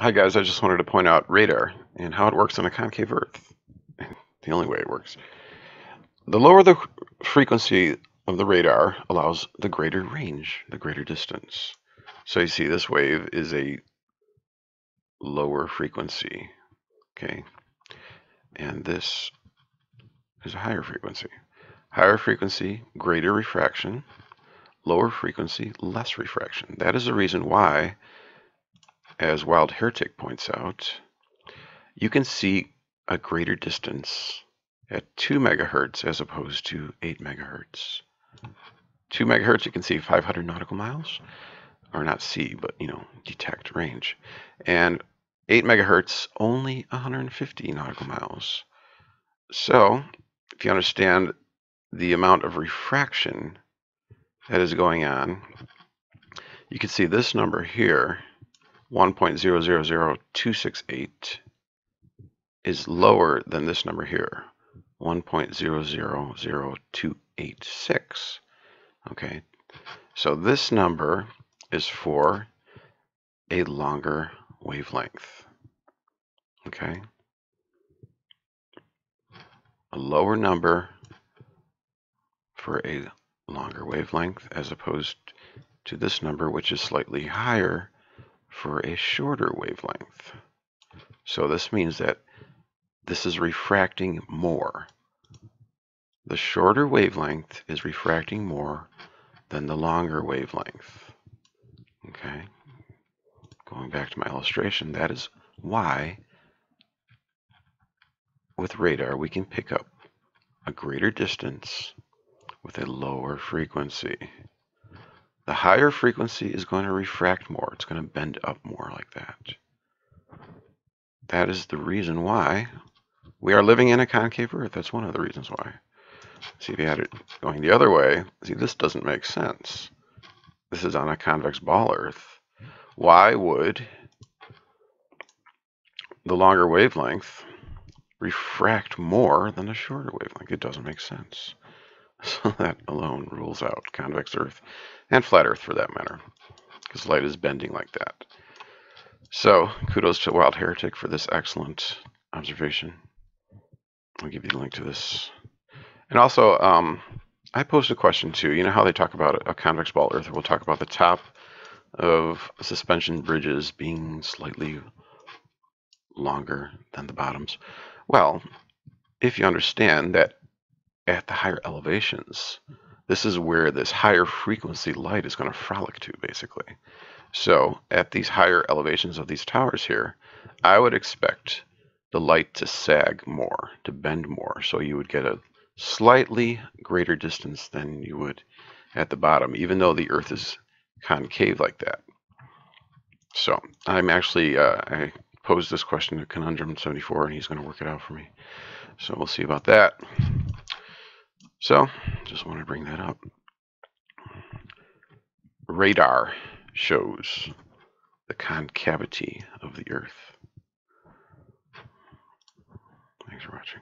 Hi guys, I just wanted to point out radar and how it works on a concave Earth. The only way it works. The lower the frequency of the radar allows the greater range, the greater distance. So you see this wave is a lower frequency, okay? And this is a higher frequency. Higher frequency, greater refraction. Lower frequency, less refraction. That is the reason why, as Wild Heretic points out, you can see a greater distance at 2 megahertz as opposed to 8 megahertz. 2 megahertz, you can see 500 nautical miles, or not see, but detect range. And 8 megahertz, only 150 nautical miles. So, if you understand the amount of refraction that is going on, you can see this number here, 1.000268, is lower than this number here, 1.000286. Okay, so this number is for a longer wavelength. Okay, a lower number for a longer wavelength as opposed to this number, which is slightly higher for a shorter wavelength. So this means that this is refracting more. The shorter wavelength is refracting more than the longer wavelength. Okay, going back to my illustration, that is why with radar we can pick up a greater distance with a lower frequency. The higher frequency is going to refract more. It's going to bend up more like that. That is the reason why we are living in a concave Earth. That's one of the reasons why. See, if you had it going the other way, see, this doesn't make sense. This is on a convex ball Earth. Why would the longer wavelength refract more than a shorter wavelength? It doesn't make sense. So that alone rules out convex Earth and flat Earth for that matter, because light is bending like that. So kudos to Wild Heretic for this excellent observation. I'll give you the link to this. And also, I posed a question too. You know how they talk about a convex ball Earth? We'll talk about the top of suspension bridges being slightly longer than the bottoms. Well, if you understand that at the higher elevations, this is where this higher frequency light is going to frolic to, basically. So at these higher elevations of these towers here, I would expect the light to sag more, to bend more. So you would get a slightly greater distance than you would at the bottom, even though the Earth is concave like that. So I'm actually, I posed this question to Conundrum74, and he's going to work it out for me. So we'll see about that. So just want to bring that up. Radar shows the concavity of the Earth. Thanks for watching.